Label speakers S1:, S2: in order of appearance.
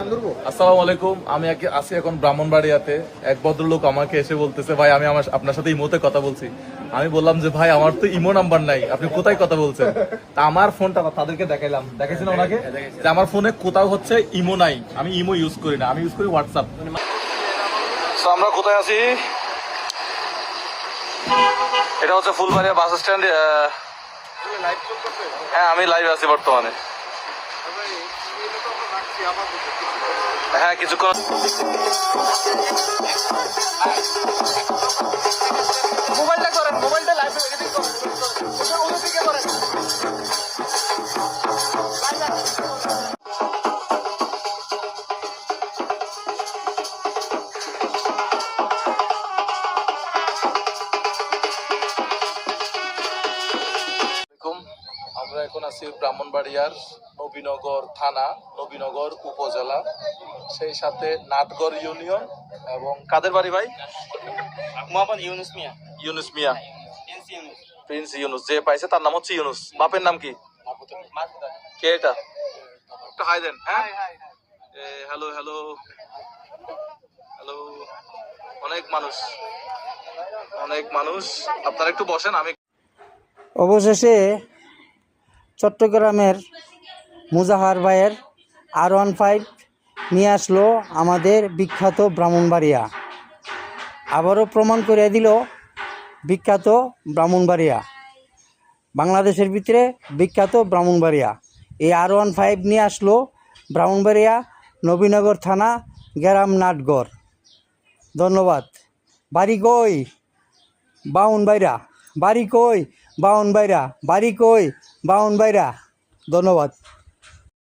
S1: আসসালামু আলাইকুম। আমি আছি এখন ব্রাহ্মণবাড়িয়াতে। এক ভদ্রলোক আমাকে এসে বলতেছে, ভাই আমি আপনার সাথে ইমোতে কথা বলছি। আমি বললাম যে ভাই আমার তো ইমো নাম্বার নাই, আপনি কোথায় কথা বলছেন? তা আমার ফোনটা তাদেরকে দেখাইছেন ওনাকে যে আমার ফোনে কোথাও হচ্ছে ইমো নাই, আমি ইমো ইউজ করি না, আমি ইউজ করি হোয়াটসঅ্যাপ। আমরা কোথায় আছি? এটা হচ্ছে ফুলবাড়িয়া বাস স্ট্যান্ড। হ্যাঁ, আমি লাইভ আছি বর্তমানে। হ্যাঁ, কিছুক্ষণ মোবাইলটা করেন, মোবাইলটা লাইভ এডিটিং করেন, ওদিকে করেন। আমরা এখন আছি ব্রাহ্মণবাড়িয়ার নবীনগর থানা, নবীনগর উপজেলা, সেই সাথে নাটগড় ইউনিয়ন। এবং কাদের বাড়ি ভাই?
S2: মোহাম্মদ ইউনুস মিয়া।
S1: ইউনুস মিয়া, প্রিন্স ইউনুস। যে পাইছে তার নাম হচ্ছে ইউনুস। বাপের নাম কি? কে এটা? একটু হাই দেন। হ্যাঁ, হ্যালো হ্যালো হ্যালো। অনেক মানুষ, অনেক মানুষ। আপনারা একটু বসেন। আমি
S3: অবশেষে চট্টগ্রামের মুজাহার ভাইয়ের R15 নিয়ে আসলো আমাদের বিখ্যাত ব্রাহ্মণবাড়িয়া। আবারও প্রমাণ করে দিল বিখ্যাত ব্রাহ্মণবাড়িয়া, বাংলাদেশের ভিতরে বিখ্যাত ব্রাহ্মণবাড়িয়া। এই R15 নিয়ে আসলো ব্রাহ্মণবাড়িয়া নবীনগর থানা, গ্রাম নাটগড়। ধন্যবাদ। বাড়ি কই? ব্রাহ্মণবাড়িয়া। বাড়ি কই? ব্রাহ্মণবাড়িয়া। বাড়ি কই? ব্রাহ্মণবাড়িয়া। ধন্যবাদ।